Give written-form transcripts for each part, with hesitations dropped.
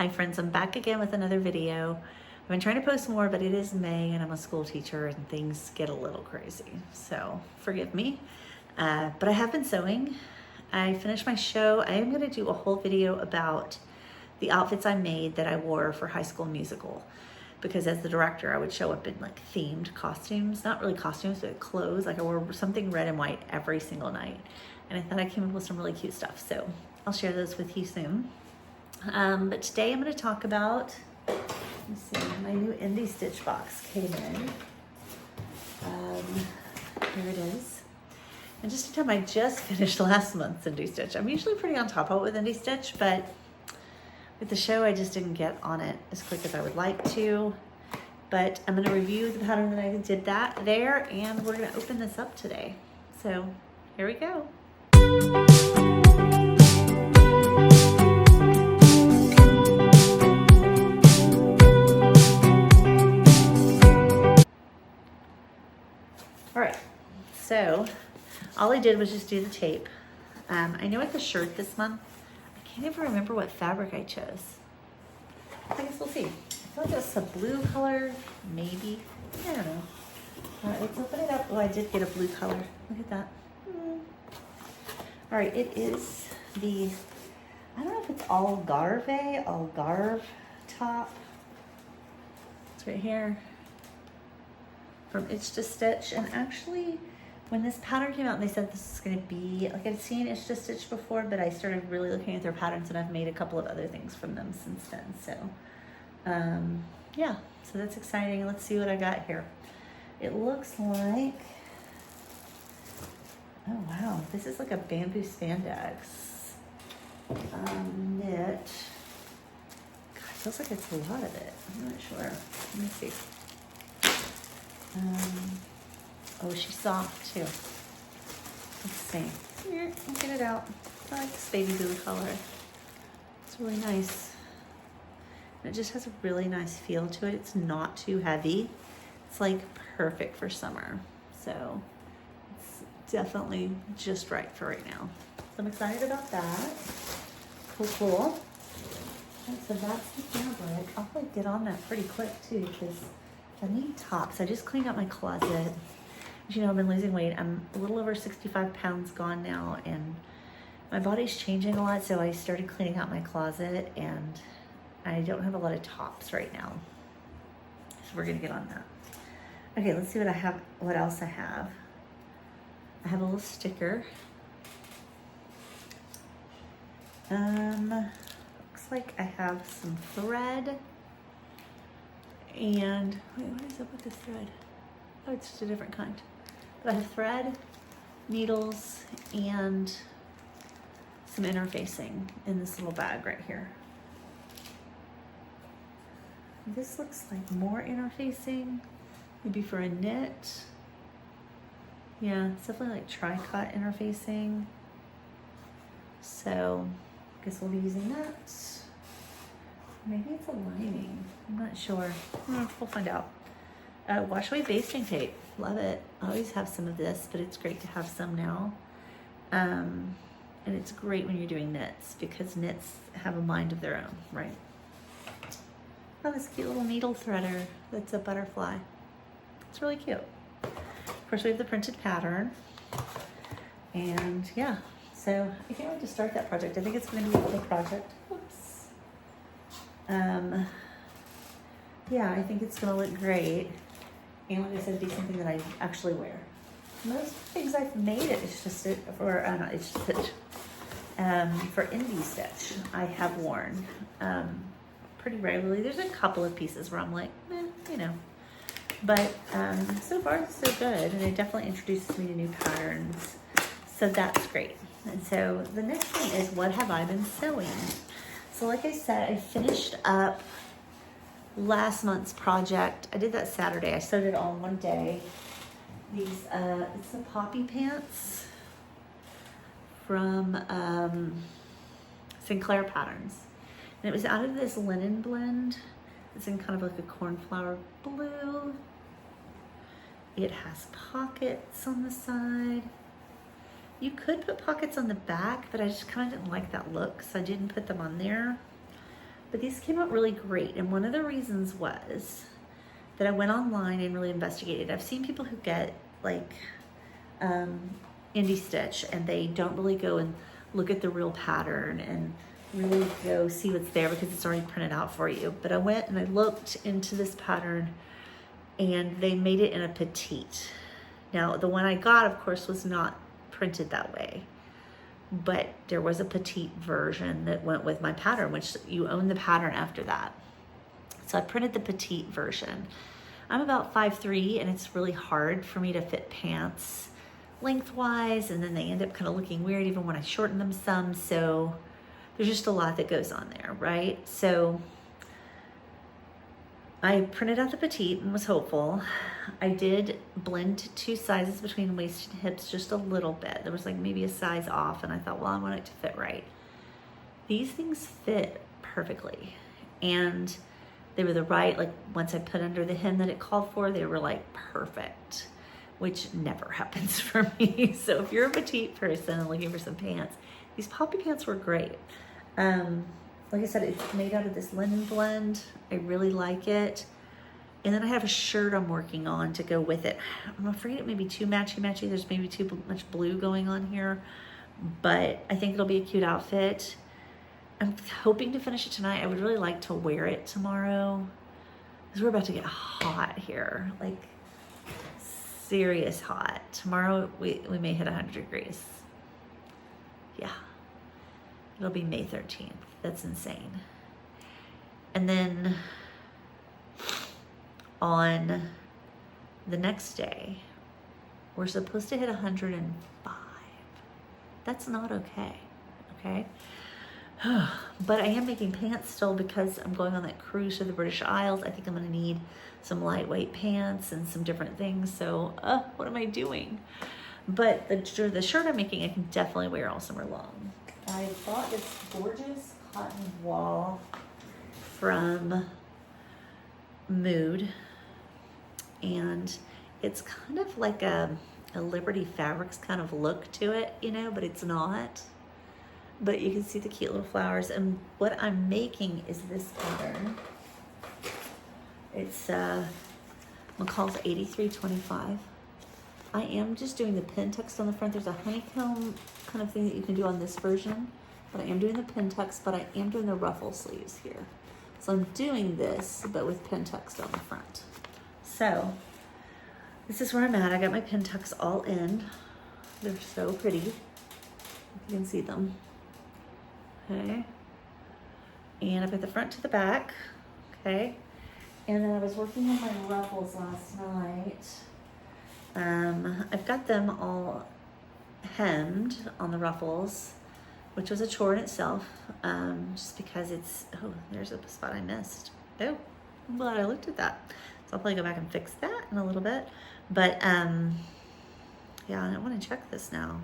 Hi friends, I'm back again with another video. I've been trying to post more, but it is May and I'm a school teacher and things get a little crazy, so forgive me. But I have been sewing. I finished my show. I am going to do a whole video about the outfits I made that I wore for High School Musical, because as the director I would show up in like themed costumes, not really costumes, but clothes. Like I wore something red and white every single night, and I thought I came up with some really cute stuff, so I'll share those with you soon. But today I'm going to talk about, let's see, my new IndieStitch box came in. Here it is. And just to tell you, I just finished last month's IndieStitch. I'm usually pretty on top of it with IndieStitch, but with the show I just didn't get on it as quick as I would like to. But I'm going to review the pattern that I did there, and we're going to open this up today. So here we go. All right, so all I did was just do the tape. I know with the shirt this month, I can't even remember what fabric I chose. I guess we'll see. I feel like it's a blue color, maybe. I don't know. Let's open it up. Oh, I did get a blue color. Look at that. All right, it is the, I don't know if it's Algarve top. It's right here. From IndieStitch, and actually when this pattern came out and they said this is going to be, like I've seen IndieStitch before, but I started really looking at their patterns and I've made a couple of other things from them since then. So yeah, so that's exciting. Let's see what I got here. It looks like, oh wow, this is like a bamboo spandex knit. God, it feels like it's a lot of it. I'm not sure. Let me see. Oh, she's soft too. Let's see. Here, I'll get it out. I like this baby blue color. It's really nice. And it just has a really nice feel to it. It's not too heavy. It's like perfect for summer. So it's definitely just right for right now. So I'm excited about that. Cool, cool. And so that's the fabric. I'll probably get on that pretty quick too, because I need tops. I just cleaned out my closet. As you know, I've been losing weight. I'm a little over 65 pounds gone now, and my body's changing a lot, so I started cleaning out my closet, and I don't have a lot of tops right now. So we're gonna get on that. Okay, let's see what I have, what else I have. I have a little sticker. Looks like I have some thread. And wait, what is up with this thread? Oh, it's just a different kind. But I have thread, needles, and some interfacing in this little bag right here. This looks like more interfacing, maybe for a knit. Yeah, it's definitely like tri-cut interfacing. So I guess we'll be using that. Maybe it's a lining. I'm not sure. We'll find out. Wash away basting tape. Love it. I always have some of this, but it's great to have some now. And it's great when you're doing knits, because knits have a mind of their own, right? Oh, this cute little needle threader that's a butterfly. It's really cute. Of course, we have the printed pattern. And yeah, so I can't wait to start that project. I think it's going to be a cool project. Whoops. Yeah, I think it's gonna look great, and like I said, be something that I actually wear. Most things I've made at IndieStitch, or not IndieStitch, for IndieStitch, I have worn pretty regularly. There's a couple of pieces where I'm like, you know, but so far so good, and it definitely introduces me to new patterns, so that's great. And so the next thing is, what have I been sewing? So like I said, I finished up last month's project. I did that Saturday. I sewed it all in one day. These, it's the poppy pants from Sinclair Patterns. And it was out of this linen blend. It's in kind of like a cornflower blue. It has pockets on the side. You could put pockets on the back, but I just kind of didn't like that look, so I didn't put them on there. But these came out really great. And one of the reasons was that I went online and really investigated. I've seen people who get like IndieStitch and they don't really go and look at the real pattern and really go see what's there because it's already printed out for you. But I went and I looked into this pattern and they made it in a petite. Now, the one I got, of course, was not printed that way, but there was a petite version that went with my pattern, which you own the pattern after that. So I printed the petite version. I'm about 5'3", and it's really hard for me to fit pants lengthwise, and then they end up kind of looking weird even when I shorten them some. So there's just a lot that goes on there, right? So I printed out the petite and was hopeful. I did blend 2 sizes between waist and hips just a little bit. There was like maybe a size off, and I thought, well, I want it to fit right. These things fit perfectly, and they were the right, like once I put under the hem that it called for, they were like perfect, which never happens for me. So if you're a petite person and looking for some pants, these poppy pants were great. Like I said, it's made out of this linen blend. I really like it. And then I have a shirt I'm working on to go with it. I'm afraid it may be too matchy-matchy. There's maybe too much blue going on here, but I think it'll be a cute outfit. I'm hoping to finish it tonight. I would really like to wear it tomorrow because we're about to get hot here, like serious hot. Tomorrow we may hit 100 degrees. Yeah, it'll be May 13th. That's insane. And then on the next day, we're supposed to hit 105. That's not okay, okay? But I am making pants still because I'm going on that cruise to the British Isles. I think I'm gonna need some lightweight pants and some different things. So what am I doing? But the shirt I'm making, I can definitely wear all summer long. I bought this gorgeous cotton wall from Mood, and it's kind of like a Liberty Fabrics kind of look to it, you know, but it's not. But you can see the cute little flowers. And what I'm making is this pattern. It's McCall's 8325. I am just doing the pin text on the front. There's a honeycomb kind of thing that you can do on this version, but I am doing the pin text, but I am doing the ruffle sleeves here. So I'm doing this, but with pin text on the front. So this is where I'm at. I got my pin tucks all in. They're so pretty. You can see them. Okay. And I've got the front to the back. Okay. And then I was working on my ruffles last night. I've got them all hemmed on the ruffles, which was a chore in itself, just because it's, oh, there's a spot I missed. Oh, I'm glad I looked at that. So I'll probably go back and fix that in a little bit. But yeah, I want to check this now.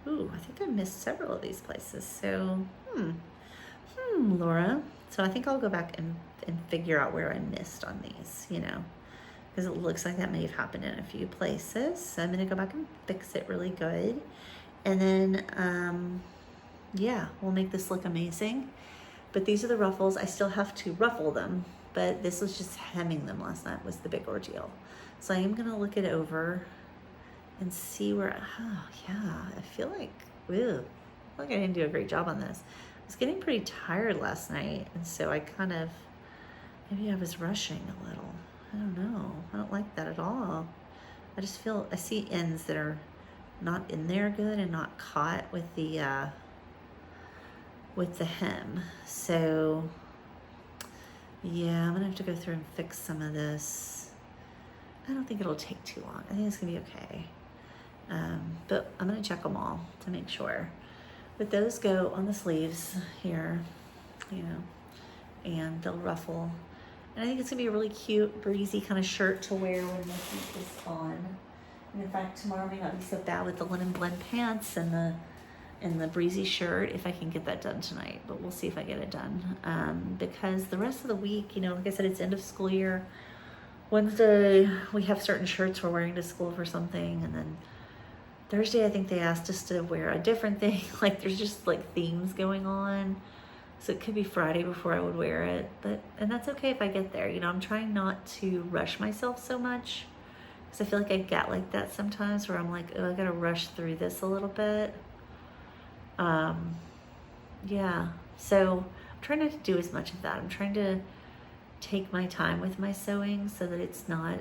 Ooh, I think I missed several of these places. So, Laura. So I think I'll go back and figure out where I missed on these, you know, because it looks like that may have happened in a few places. So I'm going to go back and fix it really good. And then, yeah, we'll make this look amazing. But these are the ruffles. I still have to ruffle them, but this was just hemming them last night was the big ordeal. So I am going to look it over and see where, oh yeah, I feel like, ew, I didn't do a great job on this. I was getting pretty tired last night, and so I kind of, maybe I was rushing a little. I don't know. I don't like that at all. I just feel, I see ends that are not in there good and not caught with the hem. So yeah, I'm gonna have to go through and fix some of this. I don't think it'll take too long. I think it's gonna be okay. But I'm gonna check them all to make sure. But those go on the sleeves here, you know, and they'll ruffle. And I think it's gonna be a really cute, breezy kind of shirt to wear when the heat is on. And in fact, tomorrow may not be so bad with the linen blend pants and the breezy shirt if I can get that done tonight. But we'll see if I get it done. Because the rest of the week, you know, like I said, it's end of school year. Wednesday, we have certain shirts we're wearing to school for something, and then Thursday, I think they asked us to wear a different thing. Like there's just like themes going on. So it could be Friday before I would wear it, and that's okay if I get there. You know, I'm trying not to rush myself so much, because I feel like I get like that sometimes where I'm like, oh, I gotta rush through this a little bit. Yeah, so I'm trying not to do as much of that. I'm trying to take my time with my sewing so that it's not,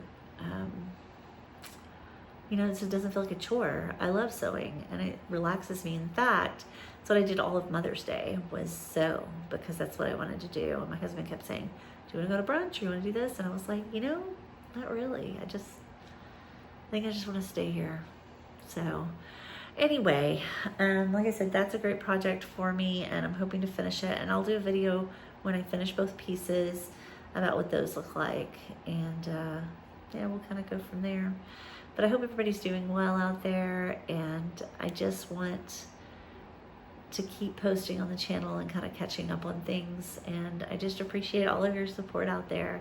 you know, so it doesn't feel like a chore. I love sewing and it relaxes me. In fact, that's what I did all of Mother's Day, was sew, because that's what I wanted to do. And my husband kept saying, do you want to go to brunch? Do you want to do this? And I was like, you know, not really. I think I just want to stay here. So anyway, like I said, that's a great project for me, and I'm hoping to finish it. And I'll do a video when I finish both pieces about what those look like. And yeah, we'll kind of go from there. But I hope everybody's doing well out there, and I just want to keep posting on the channel and kind of catching up on things. And I just appreciate all of your support out there.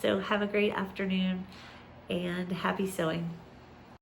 So have a great afternoon and happy sewing.